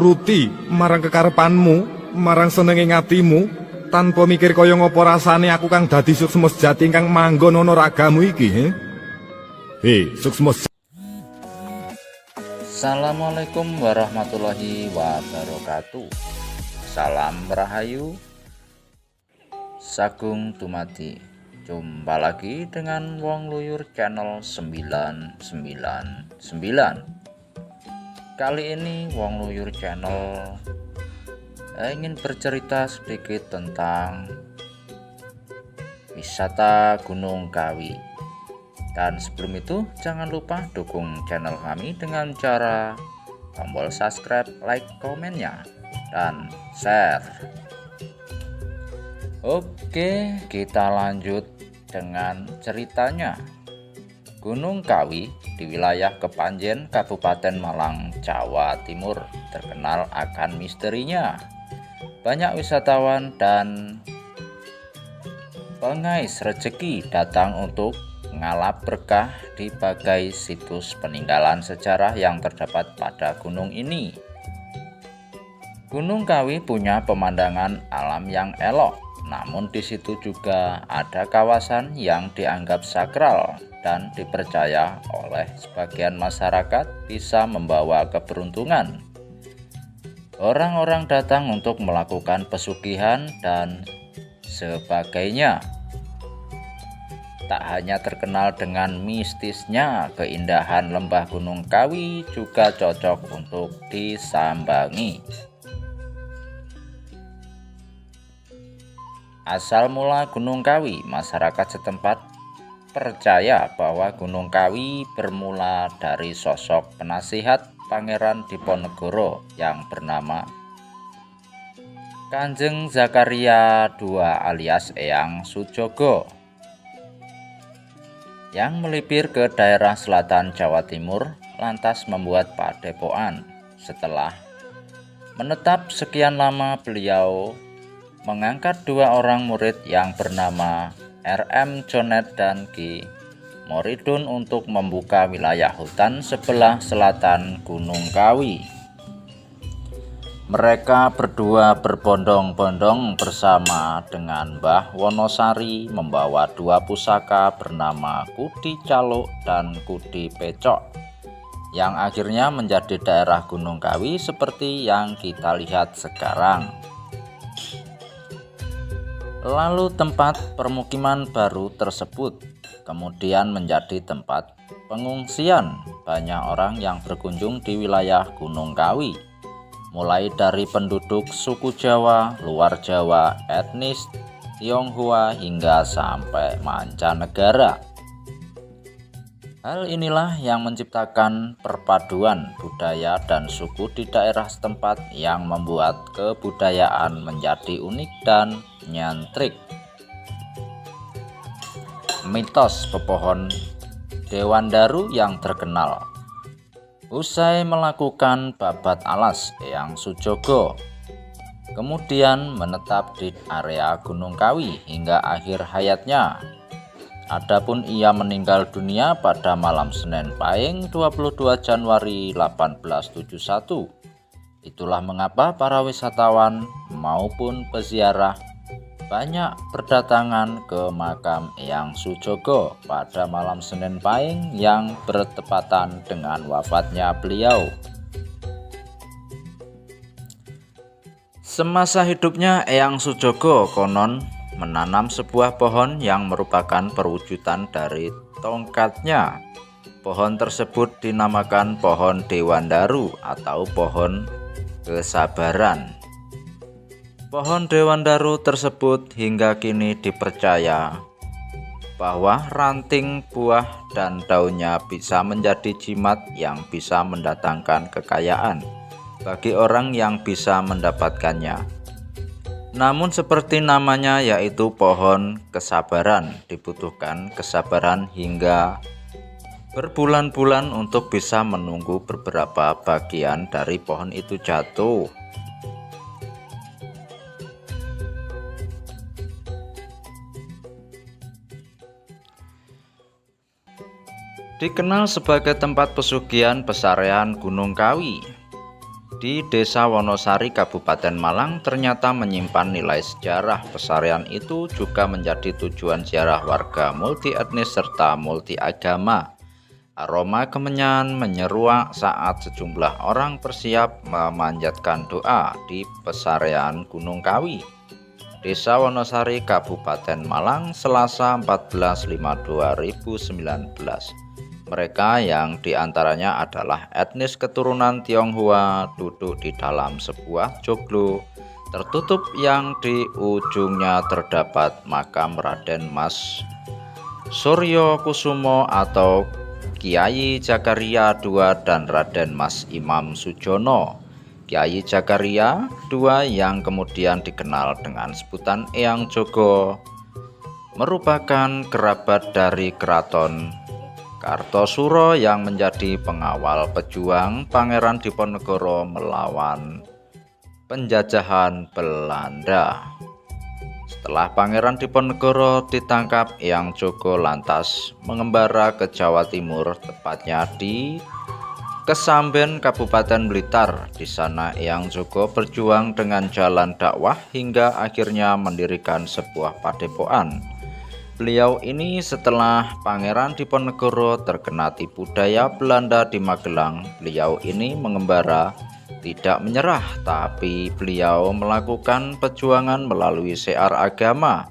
ruti marang kekarepanmu, marang senenge ngatimu, tanpa mikir kaya ngopo rasane aku kang dadi suksma sejati kang manggon ana ragamu iki, suksma. Assalamualaikum warahmatullahi wabarakatuh. Salam Rahayu, Sagung Dumadi. Jumpa lagi dengan Wong Luyur Channel 999. Kali ini Wong Luyur Channel ingin bercerita sedikit tentang wisata Gunung Kawi. Dan sebelum itu jangan lupa dukung channel kami dengan cara tombol subscribe, like, komennya, dan share. Oke, kita lanjut dengan ceritanya. Gunung Kawi di wilayah Kepanjen, Kabupaten Malang, Jawa Timur terkenal akan misterinya. Banyak wisatawan dan pengais rezeki datang untuk ngalap berkah di bagai situs peninggalan sejarah yang terdapat pada gunung ini. Gunung Kawi punya pemandangan alam yang elok, namun di situ juga ada kawasan yang dianggap sakral dan dipercaya oleh sebagian masyarakat bisa membawa keberuntungan. Orang-orang datang untuk melakukan pesugihan dan sebagainya. Tak hanya terkenal dengan mistisnya, keindahan lembah Gunung Kawi juga cocok untuk disambangi. Asal mula Gunung Kawi, masyarakat setempat percaya bahwa Gunung Kawi bermula dari sosok penasihat Pangeran Diponegoro yang bernama Kanjeng Zakaria II alias Eyang Sujogo, yang melipir ke daerah selatan Jawa Timur, lantas membuat padepokan. Setelah menetap sekian lama, beliau mengangkat dua orang murid yang bernama R.M. Jonet dan Ki Moridun untuk membuka wilayah hutan sebelah selatan Gunung Kawi. Mereka berdua berbondong-bondong bersama dengan Mbah Wonosari membawa dua pusaka bernama Kudi Caluk dan Kudi Pecok, yang akhirnya menjadi daerah Gunung Kawi seperti yang kita lihat sekarang. Lalu tempat permukiman baru tersebut kemudian menjadi tempat pengungsian banyak orang yang berkunjung di wilayah Gunung Kawi, mulai dari penduduk suku Jawa, luar Jawa, etnis Tionghoa hingga sampai mancanegara. Hal inilah yang menciptakan perpaduan budaya dan suku di daerah setempat yang membuat kebudayaan menjadi unik dan nyentrik. Mitos pepohon Dewandaru yang terkenal. Usai melakukan babat alas, Eyang Sujogo kemudian menetap di area Gunung Kawi hingga akhir hayatnya. Adapun ia meninggal dunia pada malam Senin Pahing 22 Januari 1871. Itulah mengapa para wisatawan maupun peziarah banyak berdatangan ke makam Eyang Sujogo pada malam Senin Pahing yang bertepatan dengan wafatnya beliau. Semasa hidupnya, Eyang Sujogo konon menanam sebuah pohon yang merupakan perwujudan dari tongkatnya. Pohon tersebut dinamakan pohon Dewandaru atau pohon kesabaran. Pohon Dewandaru tersebut hingga kini dipercaya bahwa ranting, buah, dan daunnya bisa menjadi jimat yang bisa mendatangkan kekayaan bagi orang yang bisa mendapatkannya. Namun seperti namanya, yaitu pohon kesabaran, dibutuhkan kesabaran hingga berbulan-bulan untuk bisa menunggu beberapa bagian dari pohon itu jatuh. Dikenal sebagai tempat pesugihan pesarean Gunung Kawi. di Desa Wonosari, Kabupaten Malang ternyata menyimpan nilai sejarah. Pesarean itu juga menjadi tujuan ziarah warga multi etnis serta multi agama. Aroma kemenyan menyeruak saat sejumlah orang bersiap memanjatkan doa di Pesarean Gunung Kawi, Desa Wonosari, Kabupaten Malang, Selasa 14 Maret 2019. Mereka yang diantaranya adalah etnis keturunan Tionghoa duduk di dalam sebuah joglo tertutup yang di ujungnya terdapat makam Raden Mas Suryo Kusumo atau Kiai Jakaria II dan Raden Mas Imam Sujono. Kiai Jakaria II yang kemudian dikenal dengan sebutan Eyang Jogo merupakan kerabat dari Keraton Kartosuro yang menjadi pengawal pejuang Pangeran Diponegoro melawan penjajahan Belanda. Setelah Pangeran Diponegoro ditangkap, Eyang Jogo lantas mengembara ke Jawa Timur, tepatnya di Kesamben, Kabupaten Blitar. Di sana Eyang Jogo berjuang dengan jalan dakwah hingga akhirnya mendirikan sebuah padepokan. Beliau ini setelah Pangeran Diponegoro terkena tipu daya Belanda di Magelang, beliau ini mengembara, tidak menyerah, tapi beliau melakukan perjuangan melalui syiar agama.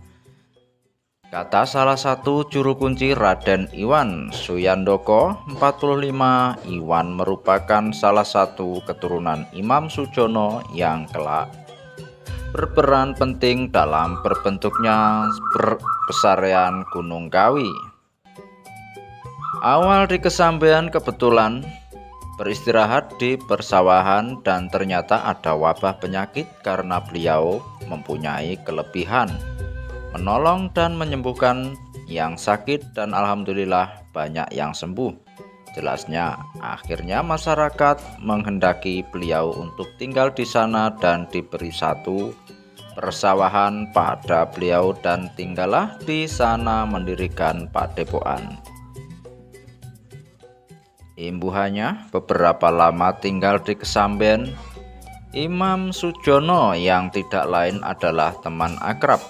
Kata salah satu juru kunci Raden Iwan Suyandoko 45, Iwan merupakan salah satu keturunan Imam Sujono yang kelak berperan penting dalam berbentuknya Pesarean Gunung Kawi. Awal di Kesambean kebetulan beristirahat di persawahan dan ternyata ada wabah penyakit karena beliau mempunyai kelebihan menolong dan menyembuhkan yang sakit dan alhamdulillah banyak yang sembuh. Jelasnya, akhirnya masyarakat menghendaki beliau untuk tinggal di sana dan diberi satu persawahan pada beliau dan tinggallah di sana mendirikan padepokan. Imbuhannya beberapa lama tinggal di Kesamben. Imam Sujono yang tidak lain adalah teman akrab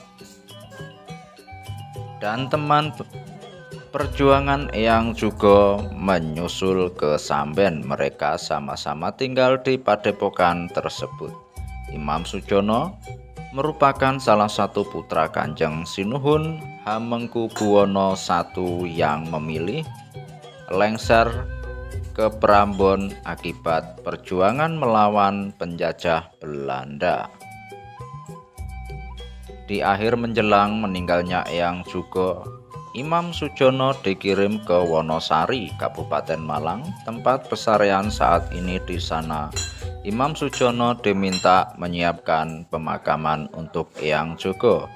dan teman perjuangan Eyang juga menyusul ke Samben. Mereka sama-sama tinggal di padepokan tersebut. Imam Sujono merupakan salah satu putra Kanjeng Sinuhun Hamengkubuwono I yang memilih lengser ke Prambon akibat perjuangan melawan penjajah Belanda. Di akhir menjelang meninggalnya Eyang juga, Imam Sujono dikirim ke Wonosari, Kabupaten Malang, tempat pesarean saat ini. Di sana Imam Sujono diminta menyiapkan pemakaman untuk Eyang Jogo.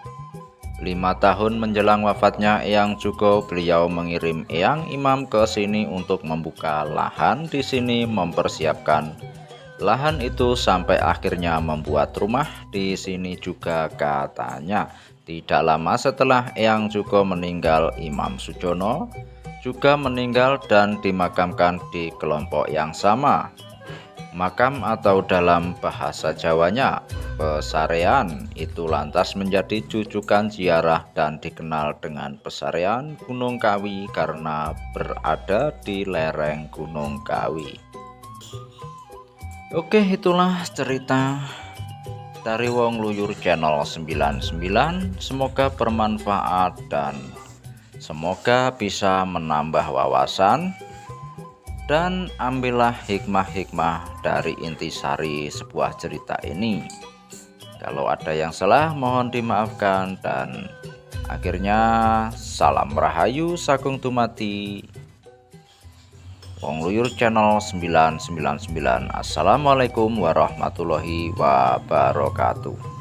5 tahun menjelang wafatnya Eyang Jogo, beliau mengirim Eyang Imam ke sini untuk membuka lahan di sini, mempersiapkan lahan itu sampai akhirnya membuat rumah di sini juga katanya. Tidak lama setelah Eyang Jogo meninggal, Imam Sujono juga meninggal dan dimakamkan di kelompok yang sama. Makam atau dalam bahasa Jawanya pesarean itu lantas menjadi jujukan ziarah dan dikenal dengan Pesarean Gunung Kawi karena berada di lereng Gunung Kawi. Oke, itulah cerita dari Wong Luyur Channel 99. Semoga bermanfaat dan semoga bisa menambah wawasan, dan ambillah hikmah-hikmah dari intisari sebuah cerita ini. Kalau ada yang salah mohon dimaafkan, dan akhirnya salam rahayu sagung dumati. Wong Luyur Channel 999. Assalamualaikum warahmatullahi wabarakatuh.